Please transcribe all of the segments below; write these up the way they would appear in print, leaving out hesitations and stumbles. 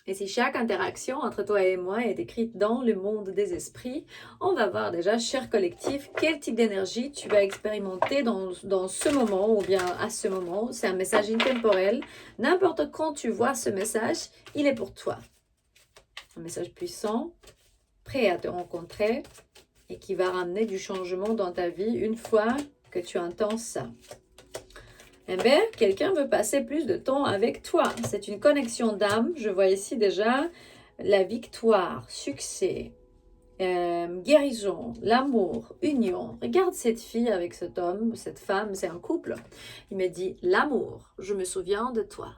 Et si chaque interaction entre toi et moi est écrite dans le monde des esprits, on va voir déjà, cher collectif, quel type d'énergie tu vas expérimenter dans ce moment ou bien à ce moment. C'est un message intemporel. N'importe quand tu vois ce message, il est pour toi. Un message puissant, prêt à te rencontrer et qui va ramener du changement dans ta vie une fois que tu entends ça. Eh bien, quelqu'un veut passer plus de temps avec toi. C'est une connexion d'âme. Je vois ici déjà la victoire, succès, guérison, l'amour, union. Regarde cette fille avec cet homme, cette femme, c'est un couple. Il me dit l'amour, je me souviens de toi.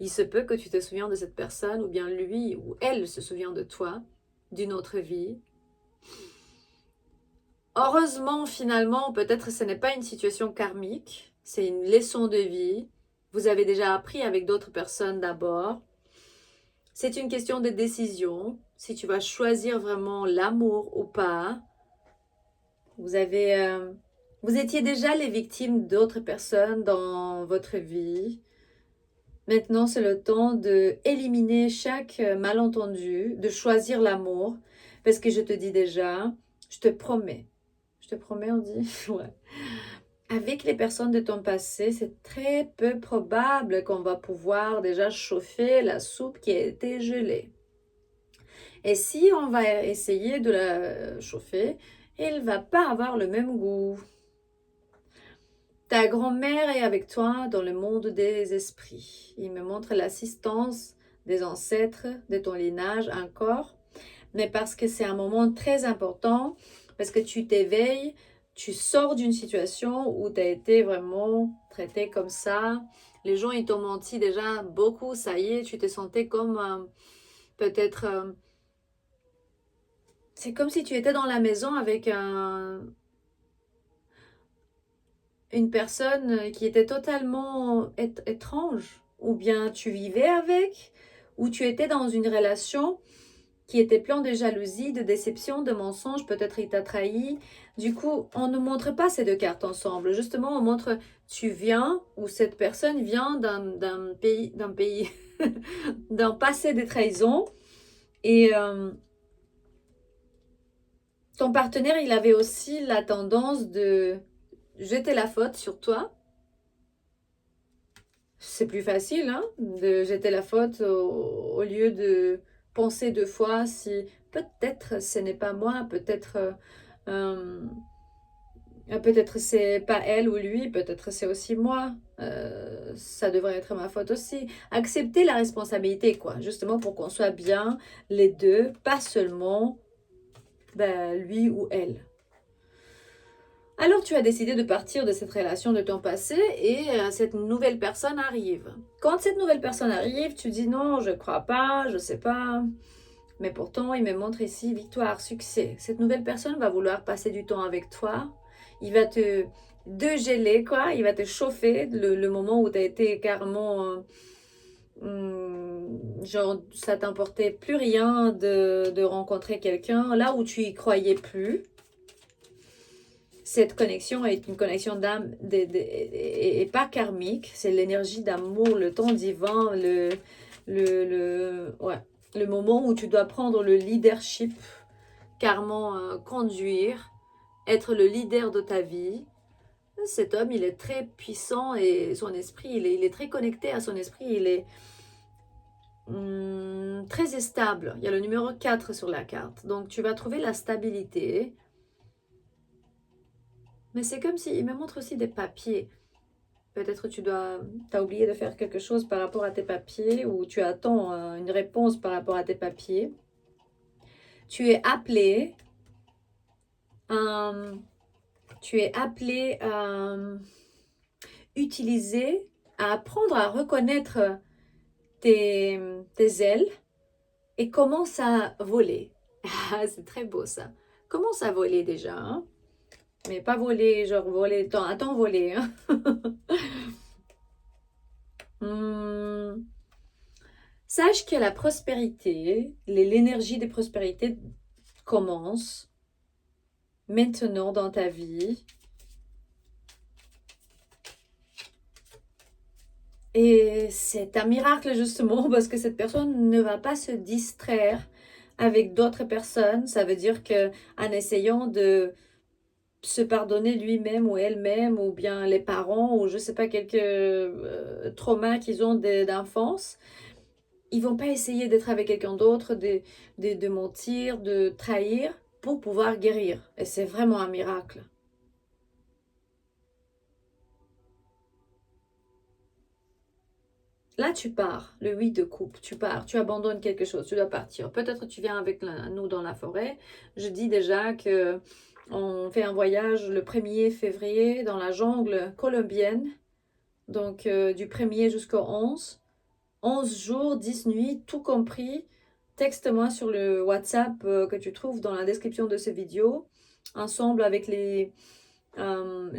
Il se peut que tu te souviens de cette personne ou bien lui ou elle se souvient de toi, d'une autre vie. Heureusement, finalement, peut-être ce n'est pas une situation karmique, c'est une leçon de vie. Vous avez déjà appris avec d'autres personnes d'abord. C'est une question de décision, si tu vas choisir vraiment l'amour ou pas. Vous étiez déjà les victimes d'autres personnes dans votre vie. Maintenant, c'est le temps de éliminer chaque malentendu, de choisir l'amour, parce que je te dis déjà, je te promets, on dit, ouais. Avec les personnes de ton passé, c'est très peu probable qu'on va pouvoir déjà chauffer la soupe qui a été gelée. Et si on va essayer de la chauffer, elle ne va pas avoir le même goût. Ta grand-mère est avec toi dans le monde des esprits. Il me montre l'assistance des ancêtres de ton lignage encore, mais parce que c'est un moment très important, parce que tu t'éveilles, tu sors d'une situation où tu as été vraiment traité comme ça. Les gens, ils t'ont menti déjà beaucoup, ça y est, tu te sentais comme peut-être... c'est comme si tu étais dans la maison avec une personne qui était totalement étrange, ou bien tu vivais avec, ou tu étais dans une relation qui était plein de jalousie, de déception, de mensonges, peut-être il t'a trahi. Du coup, on ne montre pas ces deux cartes ensemble. Justement, on montre tu viens ou cette personne vient d'un pays, d'un passé de trahison. Et ton partenaire, il avait aussi la tendance de jeter la faute sur toi. C'est plus facile hein, de jeter la faute au lieu de penser deux fois si peut-être ce n'est pas moi, euh, peut-être c'est pas elle ou lui, peut-être c'est aussi moi. Ça devrait être ma faute aussi. Accepter la responsabilité, quoi, justement pour qu'on soit bien les deux, pas seulement lui ou elle. Alors tu as décidé de partir de cette relation de ton passé et cette nouvelle personne arrive. Quand cette nouvelle personne arrive, tu dis non, je crois pas, je sais pas. Mais pourtant, il me montre ici victoire, succès. Cette nouvelle personne va vouloir passer du temps avec toi. Il va te dégeler, quoi. Il va te chauffer le moment où tu as été carrément... genre, ça t'importait plus rien de rencontrer quelqu'un. Là où tu y croyais plus. Cette connexion est une connexion d'âme et pas karmique. C'est l'énergie d'amour, le temps divin, ouais, le moment où tu dois prendre le leadership, carrément conduire, être le leader de ta vie. Cet homme, il est très puissant et son esprit, il est très connecté à son esprit. Il est très stable. Il y a le numéro 4 sur la carte. Donc, tu vas trouver la stabilité. Mais c'est comme s'il me montre aussi des papiers. Peut-être tu as oublié de faire quelque chose par rapport à tes papiers ou tu attends une réponse par rapport à tes papiers. Tu es appelé, euh, tu es appelé à utiliser, à apprendre à reconnaître tes ailes et commence à voler. Ah, c'est très beau ça. Commence à voler déjà, hein? Mais pas voler, genre voler, attends voler. Hein? Sache que la prospérité, l'énergie de prospérité commence maintenant dans ta vie. Et c'est un miracle justement parce que cette personne ne va pas se distraire avec d'autres personnes. Ça veut dire que en essayant de se pardonner lui-même ou elle-même ou bien les parents ou je sais pas quelques traumas qu'ils ont d'enfance, ils vont pas essayer d'être avec quelqu'un d'autre, de mentir, de trahir pour pouvoir guérir. Et c'est vraiment un miracle. Là, tu pars, le 8 de coupe, tu pars, tu abandonnes quelque chose, tu dois partir. Peut-être tu viens avec nous dans la forêt. Je dis déjà que on fait un voyage le 1er février dans la jungle colombienne, donc du 1er jusqu'au 11. 11 jours, 10 nuits, tout compris. Texte-moi sur le WhatsApp que tu trouves dans la description de cette vidéo, ensemble avec le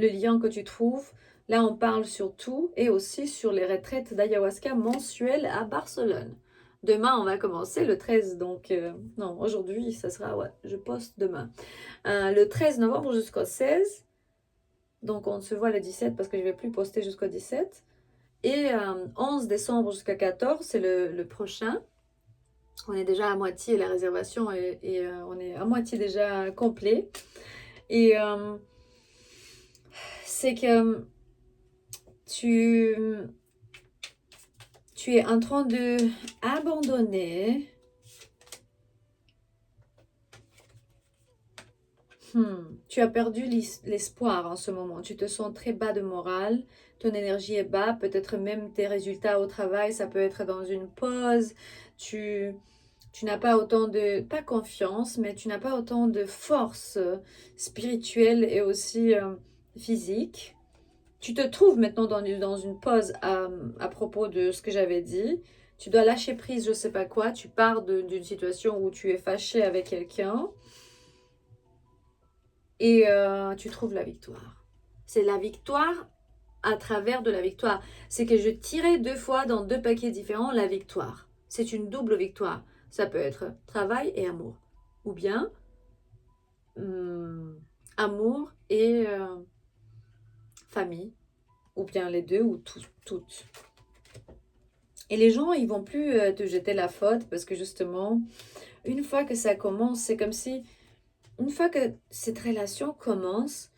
lien que tu trouves. Là, on parle sur tout et aussi sur les retraites d'ayahuasca mensuelles à Barcelone. Demain, on va commencer le 13, donc non, aujourd'hui, ça sera, ouais, je poste demain. Le 13 novembre jusqu'au 16, donc on se voit le 17 parce que je ne vais plus poster jusqu'au 17. Et 11 décembre jusqu'à 14, c'est le prochain. On est déjà à moitié, la réservation et on est à moitié déjà complet. Et c'est que tu, tu es en train de abandonner. Tu as perdu l'espoir en ce moment. Tu te sens très bas de morale. Ton énergie est bas. Peut-être même tes résultats au travail, ça peut être dans une pause. Tu n'as pas autant de, pas confiance, mais tu n'as pas autant de force spirituelle et aussi physique. Tu te trouves maintenant dans une pause à propos de ce que j'avais dit. Tu dois lâcher prise, je ne sais pas quoi. Tu pars d'une situation où tu es fâché avec quelqu'un et tu trouves la victoire. C'est la victoire à travers de la victoire. C'est que je tirais 2 fois dans 2 paquets différents la victoire. C'est une double victoire. Ça peut être travail et amour. Ou bien amour et famille. Ou bien les deux ou toutes. Et les gens, ils vont plus te jeter la faute parce que justement, une fois que ça commence, c'est comme si, une fois que cette relation commence,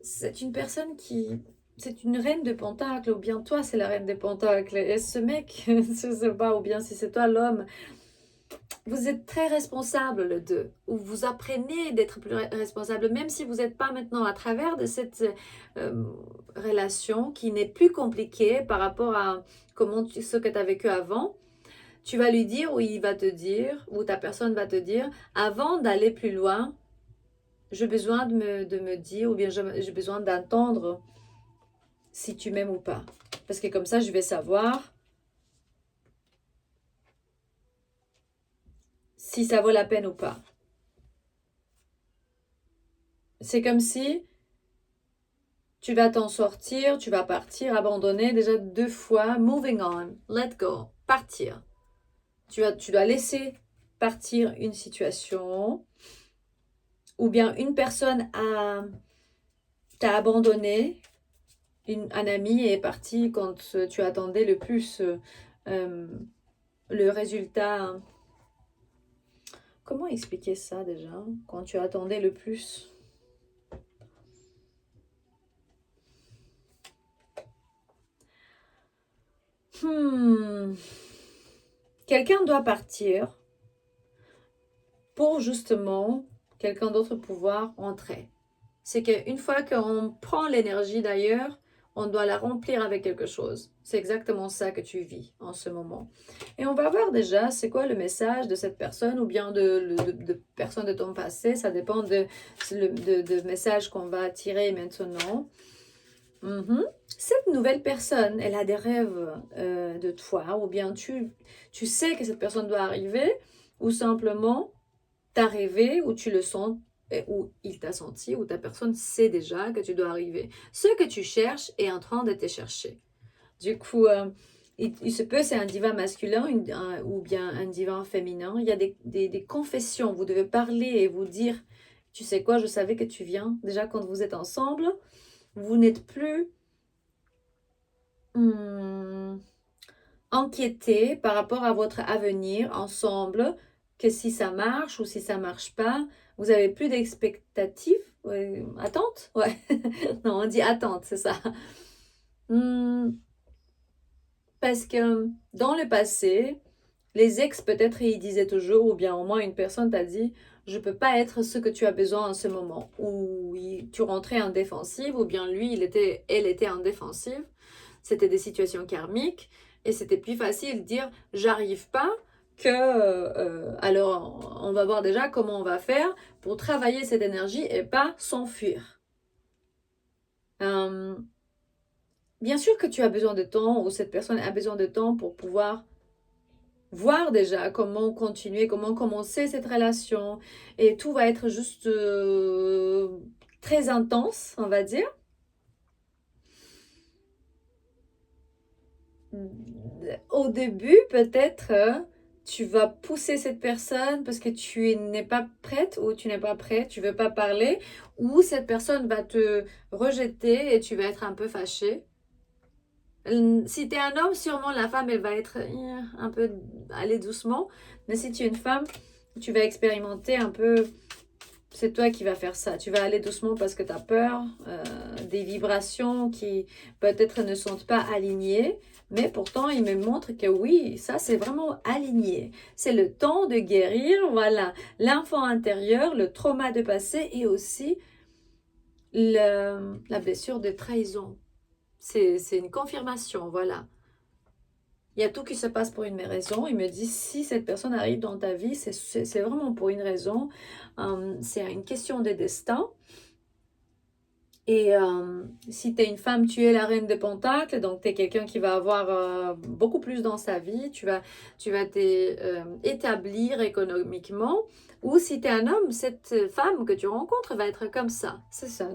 c'est une personne qui... C'est une reine de Pentacle, ou bien toi, c'est la reine de Pentacle. Et ce mec, je ne sais pas, ou bien si c'est toi l'homme, vous êtes très responsable, le deux. Ou vous apprenez d'être plus responsable, même si vous n'êtes pas maintenant à travers de cette relation qui n'est plus compliquée par rapport à ce que tu as vécu avant. Tu vas lui dire, ou il va te dire, ou ta personne va te dire, avant d'aller plus loin, j'ai besoin de me dire, ou bien j'ai besoin d'entendre si tu m'aimes ou pas. Parce que comme ça, je vais savoir si ça vaut la peine ou pas. C'est comme si tu vas t'en sortir, tu vas partir, abandonner déjà 2 fois, moving on, let go, partir. Tu dois laisser partir une situation ou bien une personne t'a abandonné, un ami est parti quand tu attendais le plus le résultat. Comment expliquer ça déjà? Quand tu attendais le plus. Quelqu'un doit partir pour justement quelqu'un d'autre pouvoir entrer. C'est qu'une fois qu'on prend l'énergie d'ailleurs, on doit la remplir avec quelque chose. C'est exactement ça que tu vis en ce moment. Et on va voir déjà c'est quoi le message de cette personne ou bien de personnes de ton passé. Ça dépend de message qu'on va tirer maintenant. Cette nouvelle personne, elle a des rêves de toi ou bien tu sais que cette personne doit arriver ou simplement t'as rêvé ou tu le sens ou il t'a senti, ou ta personne sait déjà que tu dois arriver. Ce que tu cherches est en train de te chercher. Du coup, il se peut, c'est un divan masculin ou bien un divan féminin. Il y a des confessions. Vous devez parler et vous dire, tu sais quoi, je savais que tu viens. Déjà, quand vous êtes ensemble, vous n'êtes plus inquiété par rapport à votre avenir ensemble, que si ça marche ou si ça marche pas, vous avez plus d'expectatives, attente, ouais, non, on dit attente, c'est ça. Parce que dans le passé, les ex peut-être ils disaient toujours, ou bien au moins une personne t'a dit, je peux pas être ce que tu as besoin en ce moment, ou tu rentrais en défensive, ou bien lui, elle était en défensive. C'était des situations karmiques, et c'était plus facile de dire, j'arrive pas, que alors on va voir déjà comment on va faire pour travailler cette énergie et pas s'enfuir. Bien sûr que tu as besoin de temps, ou cette personne a besoin de temps pour pouvoir voir déjà comment continuer, comment commencer cette relation. Et tout va être juste très intense, on va dire. Au début, peut-être, tu vas pousser cette personne parce que tu n'es pas prête ou tu n'es pas prêt, tu veux pas parler, ou cette personne va te rejeter et tu vas être un peu fâché. Si tu es un homme, sûrement la femme, elle va être un peu aller doucement. Mais si tu es une femme, tu vas expérimenter un peu. C'est toi qui vas faire ça. Tu vas aller doucement parce que tu as peur des vibrations qui peut-être ne sont pas alignées. Mais pourtant, il me montre que oui, ça c'est vraiment aligné. C'est le temps de guérir, voilà, l'enfant intérieur, le trauma de passé et aussi la blessure de trahison. C'est une confirmation, voilà. Il y a tout qui se passe pour une raison. Il me dit, si cette personne arrive dans ta vie, c'est vraiment pour une raison. C'est une question de destin. Et si tu es une femme, tu es la reine de Pentacles, donc tu es quelqu'un qui va avoir beaucoup plus dans sa vie, tu vas t'établir économiquement. Ou si tu es un homme, cette femme que tu rencontres va être comme ça. C'est ça.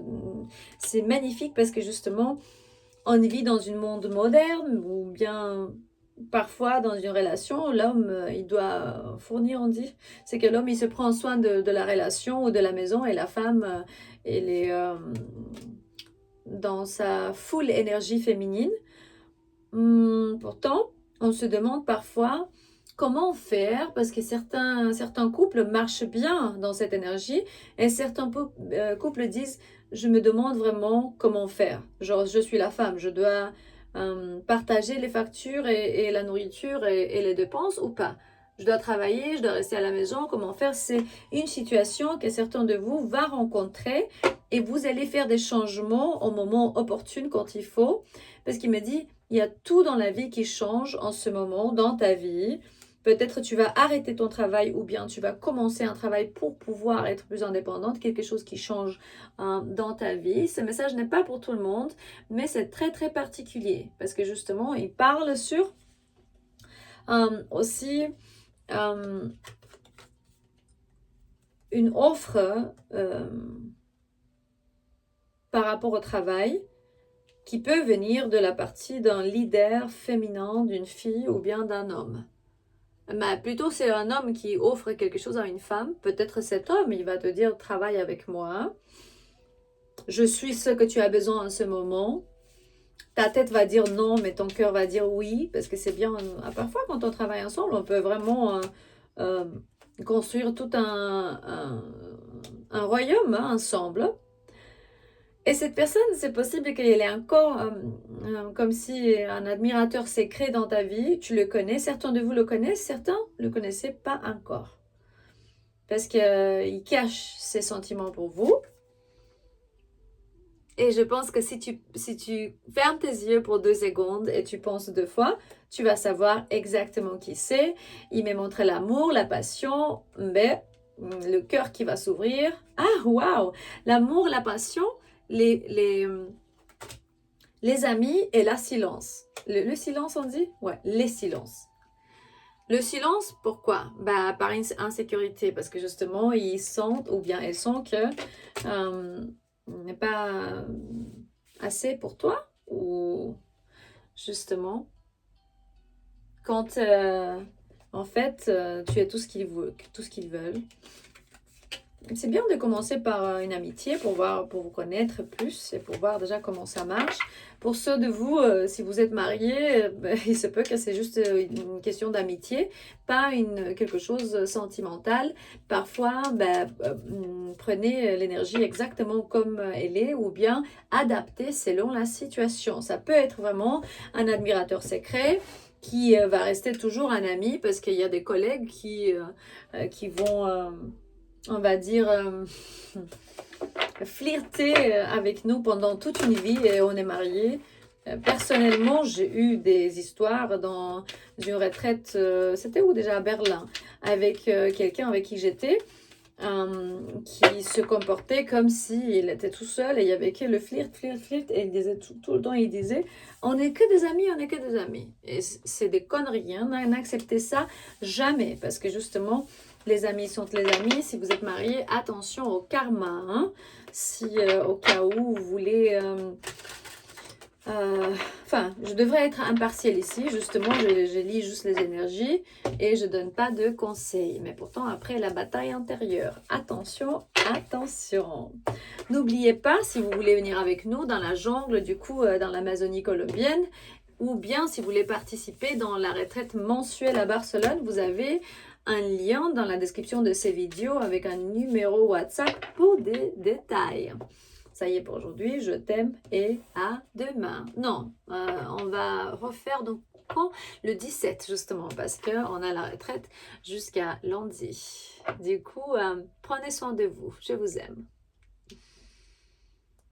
C'est magnifique parce que justement, on vit dans un monde moderne ou bien parfois dans une relation, l'homme, il doit fournir, on dit. C'est que l'homme, il se prend soin de la relation ou de la maison et la femme, elle est dans sa full énergie féminine. Pourtant, on se demande parfois comment faire parce que certains couples marchent bien dans cette énergie et certains couples disent je me demande vraiment comment faire. Genre, je suis la femme, je dois partager les factures et la nourriture et les dépenses ou pas. Je dois travailler, je dois rester à la maison, comment faire? C'est une situation que certains de vous va rencontrer et vous allez faire des changements au moment opportun quand il faut. Parce qu'il me dit, il y a tout dans la vie qui change en ce moment, dans ta vie. Peut-être tu vas arrêter ton travail ou bien tu vas commencer un travail pour pouvoir être plus indépendante, quelque chose qui change dans ta vie. Ce message n'est pas pour tout le monde, mais c'est très très particulier parce que justement, il parle sur aussi une offre par rapport au travail qui peut venir de la partie d'un leader féminin, d'une fille ou bien d'un homme. Mais plutôt, c'est un homme qui offre quelque chose à une femme. Peut-être cet homme, il va te dire, travaille avec moi. Je suis ce que tu as besoin en ce moment. Ta tête va dire non, mais ton cœur va dire oui, parce que c'est bien. Parfois, quand on travaille ensemble, on peut vraiment construire tout un royaume ensemble. Et cette personne, c'est possible qu'elle ait encore comme si un admirateur s'est créé dans ta vie. Tu le connais, certains de vous le connaissent, certains ne le connaissaient pas encore. Parce qu'il cache ses sentiments pour vous. Et je pense que si tu fermes tes yeux pour 2 secondes et tu penses 2 fois, tu vas savoir exactement qui c'est. Il m'a montré l'amour, la passion, mais le cœur qui va s'ouvrir. Ah, waouh! L'amour, la passion, les amis et la silence. Le silence, on dit? Ouais, les silences. Le silence, pourquoi? Bah, par insécurité, parce que justement, ils sentent, ou bien elles sentent que n'est pas assez pour toi, ou justement, quand en fait, tu es tout ce qu'ils veulent. c'est bien de commencer par une amitié pour voir, pour vous connaître plus et pour voir déjà comment ça marche. Pour ceux de vous, si vous êtes mariés, ben, il se peut que c'est juste une question d'amitié, pas quelque chose sentimental. Parfois, ben, prenez l'énergie exactement comme elle est ou bien adaptez selon la situation. Ça peut être vraiment un admirateur secret qui va rester toujours un ami parce qu'il y a des collègues qui vont on va dire, flirter avec nous pendant toute une vie et on est mariés. Personnellement, j'ai eu des histoires dans une retraite, c'était où déjà? À Berlin, avec quelqu'un avec qui j'étais, qui se comportait comme s'il était tout seul et il y avait que le flirt, et il disait tout le temps, il disait, on n'est que des amis, on n'est que des amis. Et c'est des conneries, hein, n'acceptez ça jamais, parce que justement, les amis sont les amis. Si vous êtes mariés, attention au karma, hein. Si au cas où vous voulez... Enfin, je devrais être impartiale ici, justement, je lis juste les énergies et je donne pas de conseils. Mais pourtant, après la bataille intérieure, attention, attention. N'oubliez pas, si vous voulez venir avec nous dans la jungle, du coup, dans l'Amazonie colombienne, ou bien si vous voulez participer dans la retraite mensuelle à Barcelone, vous avez un lien dans la description de ces vidéos avec un numéro WhatsApp pour des détails. Ça y est pour aujourd'hui, je t'aime et à demain. Non, on va refaire donc quand le 17 justement parce qu'on a la retraite jusqu'à lundi. Du coup, prenez soin de vous. Je vous aime.